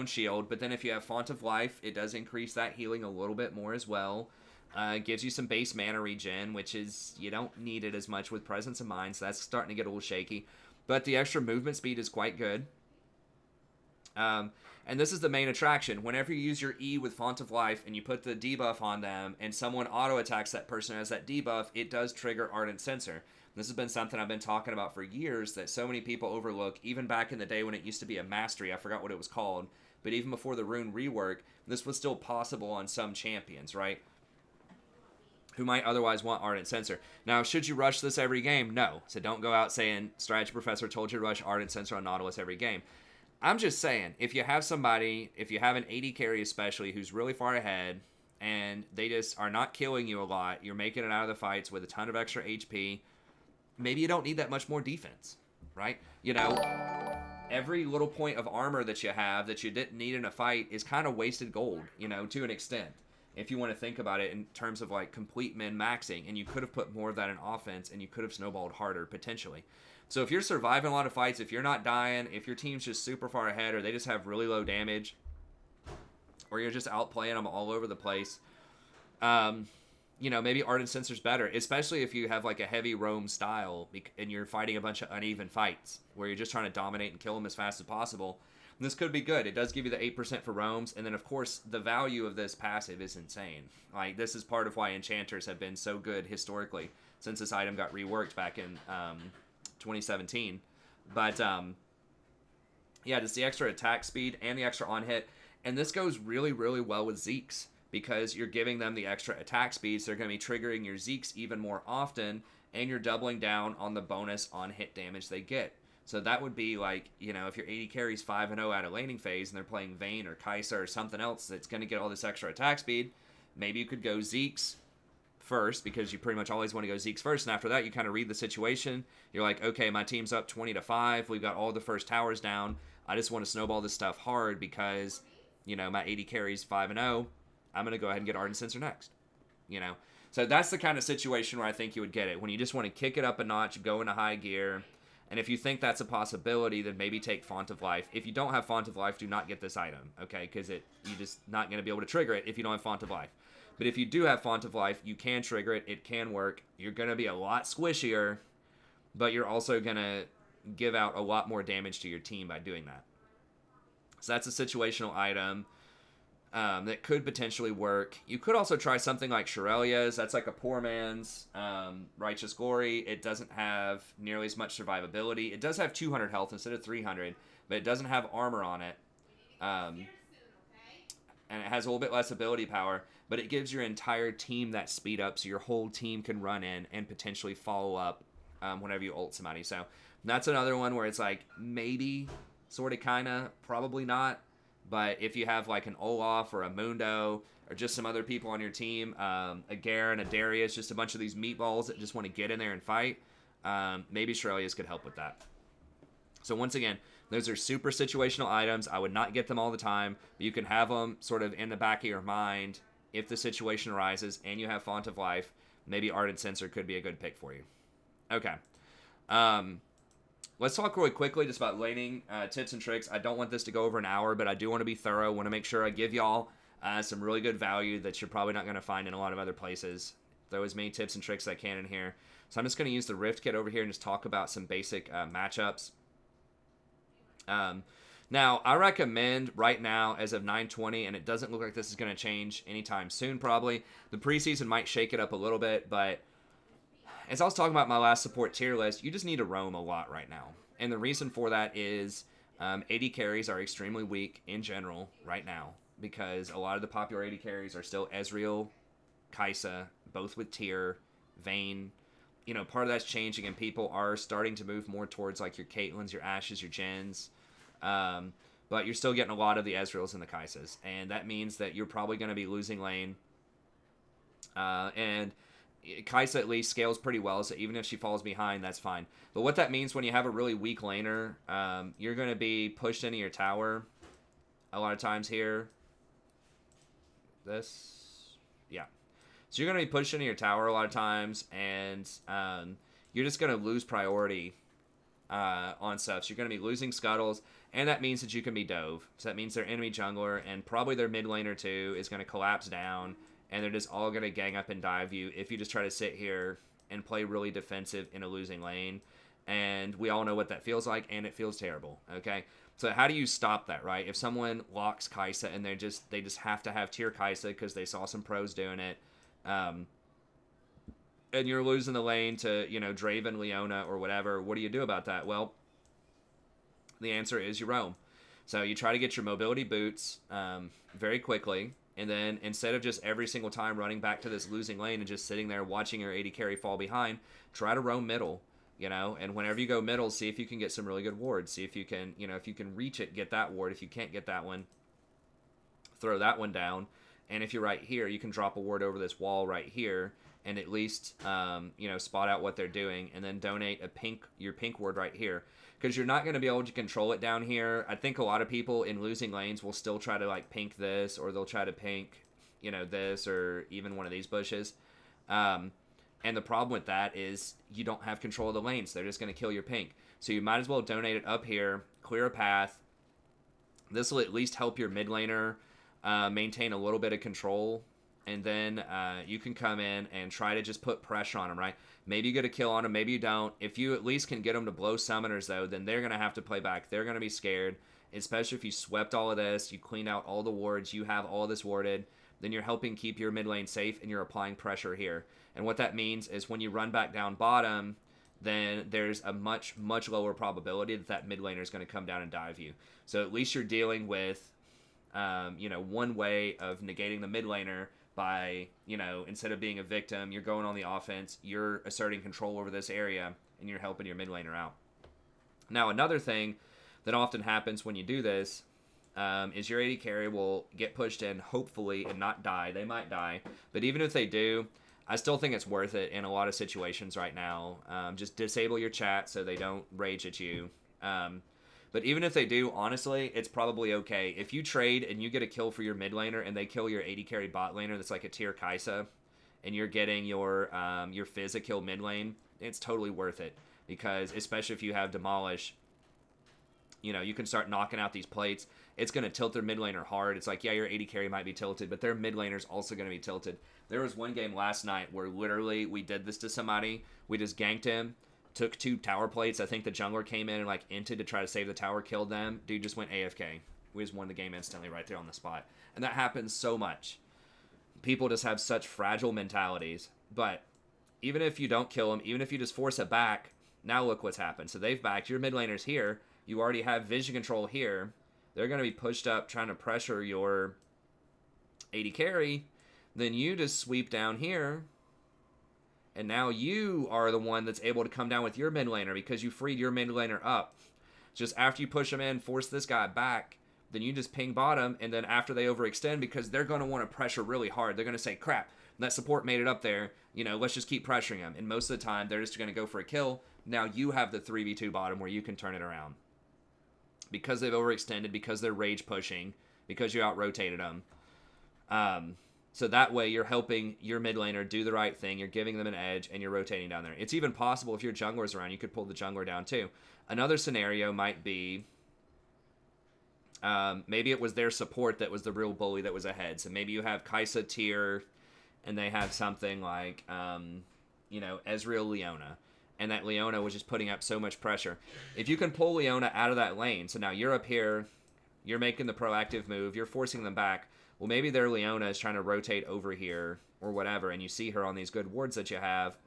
shield. But then if you have Font of Life, it does increase that healing a little bit more as well. Gives you some base mana regen, which is, you don't need it as much with Presence of Mind, so that's starting to get a little shaky. But the extra movement speed is quite good. And this is the main attraction. Whenever you use your E with Font of Life and you put the debuff on them and someone auto-attacks that person who has that debuff, it does trigger Ardent Censer. This has been something I've been talking about for years that so many people overlook, even back in the day when it used to be a mastery. I forgot what it was called. But even before the Rune rework, this was still possible on some champions, right? Who might otherwise want Ardent Censer. Now, should you rush this every game? No. So don't go out saying, Strategy Professor told you to rush Ardent Censer on Nautilus every game. I'm just saying, if you have somebody, if you have an AD carry especially, who's really far ahead, and they just are not killing you a lot, you're making it out of the fights with a ton of extra HP, maybe you don't need that much more defense, right? You know, every little point of armor that you have that you didn't need in a fight is kind of wasted gold, you know, to an extent. If you want to think about it in terms of like complete min-maxing, and you could have put more of that in offense, and you could have snowballed harder potentially. So if you're surviving a lot of fights, if you're not dying, if your team's just super far ahead, or they just have really low damage, or you're just outplaying them all over the place, you know, maybe Ardent Censer's better, especially if you have like a heavy roam style and you're fighting a bunch of uneven fights where you're just trying to dominate and kill them as fast as possible. This could be good. It does give you the 8% for roams, and then of course the value of this passive is insane. Like, this is part of why enchanters have been so good historically since this item got reworked back in 2017. But yeah, just the extra attack speed and the extra on hit, and this goes really, really well with Zeeks because you're giving them the extra attack speed, so they're going to be triggering your Zeeks even more often, and you're doubling down on the bonus on hit damage they get. So that would be like, you know, if your AD carries 5-0 out of laning phase and they're playing Vayne or Kai'Sa or something else that's going to get all this extra attack speed, maybe you could go Zeeks first because you pretty much always want to go Zeeks first. And after that, you kind of read the situation. You're like, okay, my team's up 20-5. We've got all the first towers down. I just want to snowball this stuff hard because, you know, my AD carries 5-0. I'm going to go ahead and get Ardent Censer next, you know. So that's the kind of situation where I think you would get it. When you just want to kick it up a notch, go into high gear. And if you think that's a possibility, then maybe take Font of Life. If you don't have Font of Life, do not get this item, okay? Because you're just not going to be able to trigger it if you don't have Font of Life. But if you do have Font of Life, you can trigger it. It can work. You're going to be a lot squishier, but you're also going to give out a lot more damage to your team by doing that. So that's a situational item that could potentially work. You could also try something like Shirelia's. That's like a poor man's Righteous Glory. It doesn't have nearly as much survivability. It does have 200 health instead of 300, but it doesn't have armor on it. And it has a little bit less ability power, but it gives your entire team that speed up, so your whole team can run in and potentially follow up whenever you ult somebody. So that's another one where it's like maybe, sort of, kind of, probably not. But if you have like an Olaf or a Mundo or just some other people on your team, a Garen, a Darius, just a bunch of these meatballs that just want to get in there and fight, maybe Shirelia's could help with that. So once again, those are super situational items. I would not get them all the time, but you can have them sort of in the back of your mind if the situation arises and you have Font of Life. Maybe Ardent Censer could be a good pick for you. Okay. Let's talk really quickly just about laning tips and tricks. I don't want this to go over an hour, but I do want to be thorough. I want to make sure I give y'all some really good value that you're probably not going to find in a lot of other places. Throw as many tips and tricks as I can in here. So I'm just going to use the Rift Kit over here and just talk about some basic matchups. Now, I recommend right now, as of 9:20, and it doesn't look like this is going to change anytime soon probably. The preseason might shake it up a little bit, but as I was talking about my last support tier list, you just need to roam a lot right now. And the reason for that is AD carries are extremely weak in general right now because a lot of the popular AD carries are still Ezreal, Kai'Sa, both with tier, Vayne. You know, part of that's changing and people are starting to move more towards like your Caitlyn's, your Ashes, your Jens. But you're still getting a lot of the Ezreals and the Kai'Sas. And that means that you're probably going to be losing lane. And Kai'Sa at least scales pretty well, so even if she falls behind, that's fine. But what that means when you have a really weak laner, you're going to be pushed into your tower a lot of times here. Yeah. So you're going to be pushed into your tower a lot of times, and you're just going to lose priority on stuff. So you're going to be losing scuttles, and that means that you can be dove. So that means their enemy jungler, and probably their mid laner too, is going to collapse down, and they're just all going to gang up and dive you if you just try to sit here and play really defensive in a losing lane. And we all know what that feels like, and it feels terrible, okay? So how do you stop that, right? If someone locks Kai'Sa and they just have to have tier Kai'Sa because they saw some pros doing it, and you're losing the lane to, you know, Draven, Leona, or whatever, what do you do about that? Well, the answer is you roam. So you try to get your mobility boots very quickly, and then instead of just every single time running back to this losing lane and just sitting there watching your AD carry fall behind, try to roam middle, you know, and whenever you go middle, see if you can get some really good wards. See if you can, you know, if you can reach it, get that ward. If you can't get that one, throw that one down. And if you're right here, you can drop a ward over this wall right here and at least, you know, spot out what they're doing and then donate your pink ward right here. Because you're not going to be able to control it down here. I think a lot of people in losing lanes will still try to, like, pink this, or they'll try to pink, you know, this, or even one of these bushes. And the problem with that is you don't have control of the lanes. They're just going to kill your pink. So you might as well donate it up here, clear a path. This will at least help your mid laner maintain a little bit of control. And then you can come in and try to just put pressure on them, right? Maybe you get a kill on them, maybe you don't. If you at least can get them to blow summoners, though, then they're going to have to play back. They're going to be scared. especially if you swept all of this, you cleaned out all the wards, you have all this warded, then you're helping keep your mid lane safe and you're applying pressure here. And what that means is when you run back down bottom, then there's a much, much lower probability that mid laner is going to come down and dive you. So at least you're dealing with, one way of negating the mid laner by, instead of being a victim, you're going on the offense, you're asserting control over this area, and you're helping your mid laner out. Now, another thing that often happens when you do this is your AD carry will get pushed in, hopefully, and not die. They might die, but even if they do, I still think it's worth it in a lot of situations right now. Just disable your chat so they don't rage at you. But even if they do, honestly, it's probably okay. If you trade and you get a kill for your mid laner and they kill your AD carry bot laner that's like a tier Kai'Sa, and you're getting your Fizz a kill mid lane, it's totally worth it. Because especially if you have Demolish, you can start knocking out these plates. It's going to tilt their mid laner hard. It's like, yeah, your AD carry might be tilted, but their mid laner's also going to be tilted. There was one game last night where literally we did this to somebody. We just ganked him, took 2 tower plates. I think the jungler came in and inted to try to save the tower, killed them. Dude just went AFK. We just won the game instantly right there on the spot. And that happens so much. People just have such fragile mentalities. But even if you don't kill them, even if you just force it back, now look what's happened. So they've backed. Your mid laner's here. You already have vision control here. They're going to be pushed up trying to pressure your AD carry. Then you just sweep down here. And now you are the one that's able to come down with your mid laner because you freed your mid laner up. Just after you push them in, force this guy back, then you just ping bottom. And then after they overextend, because they're going to want to pressure really hard, they're going to say, crap, that support made it up there. Let's just keep pressuring them. And most of the time, they're just going to go for a kill. Now you have the 3v2 bottom where you can turn it around. Because they've overextended, because they're rage pushing, because you out-rotated them. So that way you're helping your mid laner do the right thing, you're giving them an edge, and you're rotating down there. It's even possible if your jungler's around, you could pull the jungler down too. Another scenario might be, maybe it was their support that was the real bully that was ahead. So maybe you have Kai'Sa tier, and they have something like, Ezreal Leona. And that Leona was just putting up so much pressure. If you can pull Leona out of that lane, so now you're up here, you're making the proactive move, you're forcing them back. Well, maybe their Leona is trying to rotate over here or whatever, and you see her on these good wards that you have.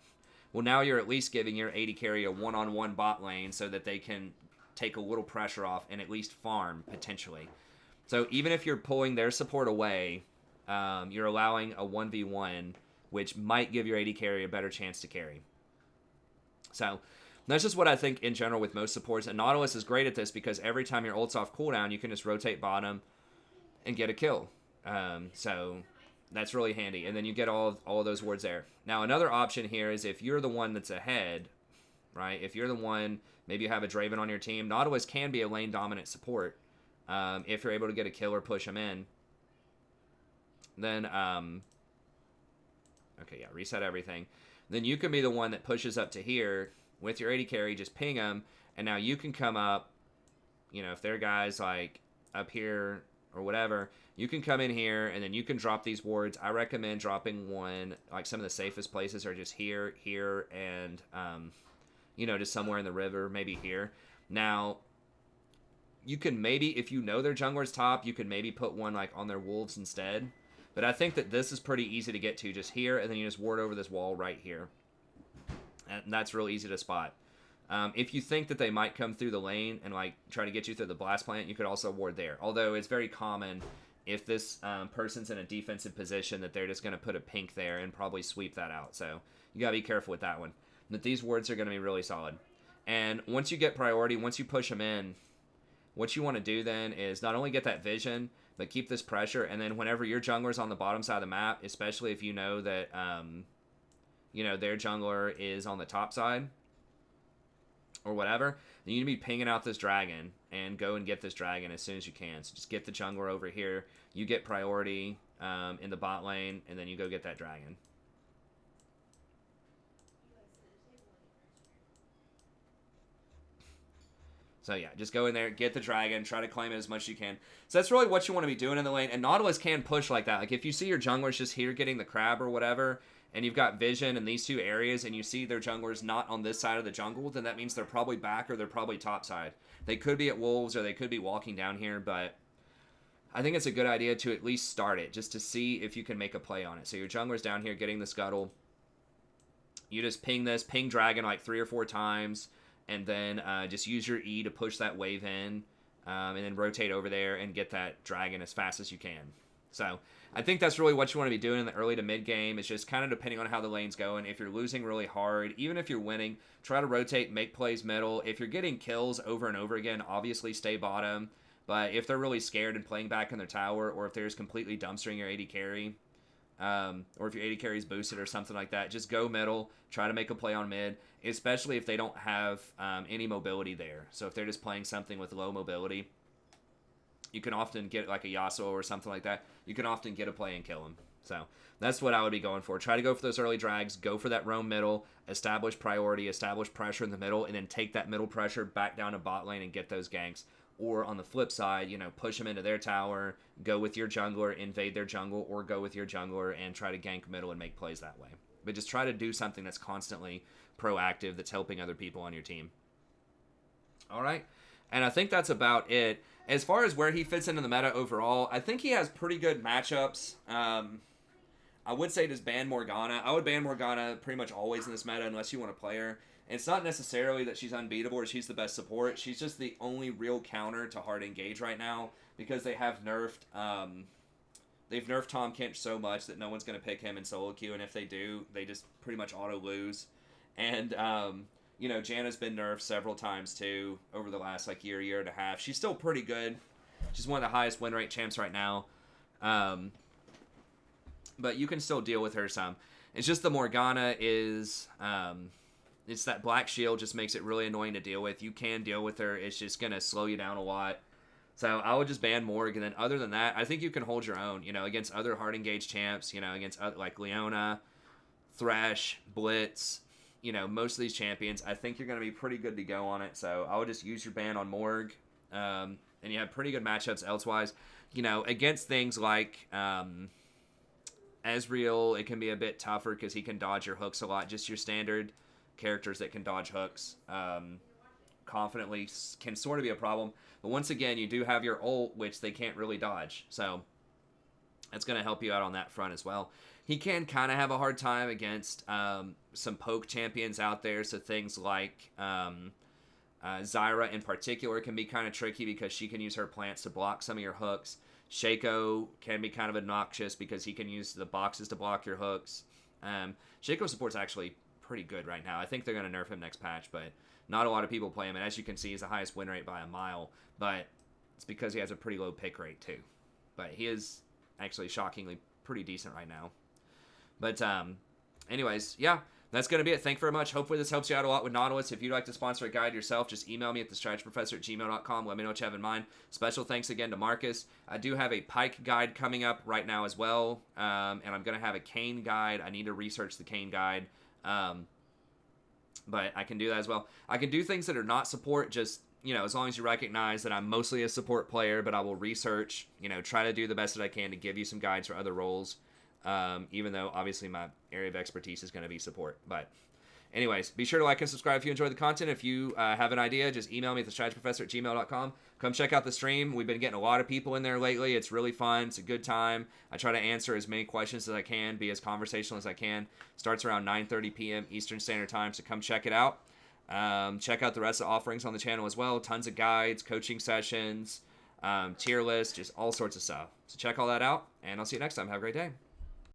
Well, now you're at least giving your AD carry a one-on-one bot lane so that they can take a little pressure off and at least farm, potentially. So even if you're pulling their support away, you're allowing a 1v1, which might give your AD carry a better chance to carry. So that's just what I think in general with most supports. And Nautilus is great at this because every time your ult's off cooldown, you can just rotate bottom and get a kill. So that's really handy. And then you get all of those wards there. Now, another option here is if you're the one that's ahead, right? If you're the one, maybe you have a Draven on your team, Nautilus can be a lane dominant support if you're able to get a kill or push them in. Then, okay, yeah, reset everything. Then you can be the one that pushes up to here with your AD carry, just ping them, and now you can come up, if there are guys like up here or whatever, you can come in here and then you can drop these wards. I recommend dropping one, like some of the safest places are just here, and, just somewhere in the river, maybe here. Now, you can maybe, if you know their jungler's top, you could maybe put one like on their wolves instead. But I think that this is pretty easy to get to just here, and then you just ward over this wall right here. And that's real easy to spot. If you think that they might come through the lane and try to get you through the blast plant, you could also ward there. Although it's very common if this person's in a defensive position that they're just going to put a pink there and probably sweep that out. So you got to be careful with that one. But these wards are going to be really solid. And once you get priority, once you push them in, what you want to do then is not only get that vision, but keep this pressure, and then whenever your jungler's on the bottom side of the map, especially if you know that, their jungler is on the top side, or whatever, then you need to be pinging out this dragon, and go and get this dragon as soon as you can. So just get the jungler over here, you get priority in the bot lane, and then you go get that dragon. So yeah, just go in there, get the dragon, try to claim it as much as you can. So that's really what you want to be doing in the lane. And Nautilus can push like that. Like if you see your jungler's just here getting the crab or whatever, and you've got vision in these 2 areas, and you see their jungler's not on this side of the jungle, then that means they're probably back or they're probably top side. They could be at wolves or they could be walking down here, but I think it's a good idea to at least start it just to see if you can make a play on it. So your jungler's down here getting the scuttle. You just ping dragon like 3 or 4 times, and then just use your E to push that wave in, and then rotate over there and get that dragon as fast as you can. So I think that's really what you want to be doing in the early to mid game. It's just kind of depending on how the lane's going. If you're losing really hard, even if you're winning, try to rotate, make plays middle. If you're getting kills over and over again, obviously stay bottom. But if they're really scared and playing back in their tower, or if they're just completely dumpstering your AD carry, or if your AD carry is boosted or something like that, just go middle, try to make a play on mid, especially if they don't have any mobility there. So if they're just playing something with low mobility, you can often get like a Yasuo or something like that. You can often get a play and kill him. So that's what I would be going for. Try to go for those early drags, go for that roam middle, establish priority, establish pressure in the middle, and then take that middle pressure back down to bot lane and get those ganks. Or on the flip side, push them into their tower, go with your jungler, invade their jungle, or go with your jungler and try to gank middle and make plays that way. But just try to do something that's constantly proactive, that's helping other people on your team. All right. And I think that's about it. As far as where he fits into the meta overall, I think he has pretty good matchups. I would say just ban Morgana. I would ban Morgana pretty much always in this meta unless you want to play her. And it's not necessarily that she's unbeatable or she's the best support. She's just the only real counter to hard engage right now because they have nerfed... they've nerfed Tom Kench so much that no one's going to pick him in solo queue. And if they do, they just pretty much auto-lose. And... Janna's been nerfed several times, too, over the last, year and a half. She's still pretty good. She's one of the highest win rate champs right now. But you can still deal with her some. It's just the Morgana is... it's that black shield just makes it really annoying to deal with. You can deal with her. It's just going to slow you down a lot. So I would just ban Morg. And then other than that, I think you can hold your own, against other hard engaged champs, against, Leona, Thresh, Blitz... most of these champions, I think you're going to be pretty good to go on it. So I would just use your ban on Morg. And you have pretty good matchups elsewise. Against things like Ezreal, it can be a bit tougher because he can dodge your hooks a lot. Just your standard characters that can dodge hooks confidently can sort of be a problem. But once again, you do have your ult, which they can't really dodge. So it's going to help you out on that front as well. He can kind of have a hard time against some poke champions out there. So things like Zyra in particular can be kind of tricky because she can use her plants to block some of your hooks. Shaco can be kind of obnoxious because he can use the boxes to block your hooks. Shaco support's actually pretty good right now. I think they're going to nerf him next patch, but not a lot of people play him. And as you can see, he's the highest win rate by a mile. But it's because he has a pretty low pick rate too. But he is actually shockingly pretty decent right now. But anyways, yeah, that's going to be it. Thank you very much. Hopefully this helps you out a lot with Nautilus. If you'd like to sponsor a guide yourself, just email me at TheStrategyProfessor@gmail.com. Let me know what you have in mind. Special thanks again to Marcus. I do have a Pike guide coming up right now as well. And I'm going to have a Kayn guide. I need to research the Kayn guide. But I can do that as well. I can do things that are not support, just, as long as you recognize that I'm mostly a support player, but I will research, try to do the best that I can to give you some guides for other roles. Even though obviously my area of expertise is going to be support. But anyways, be sure to like and subscribe if you enjoy the content. If you have an idea, just email me at TheStrategyProfessor@gmail.com. Come check out the stream. We've been getting a lot of people in there lately. It's really fun. It's a good time. I try to answer as many questions as I can, be as conversational as I can. Starts around 9:30 p.m. Eastern Standard Time, so come check it out. Check out the rest of the offerings on the channel as well. Tons of guides, coaching sessions, tier lists, just all sorts of stuff. So check all that out, and I'll see you next time. Have a great day.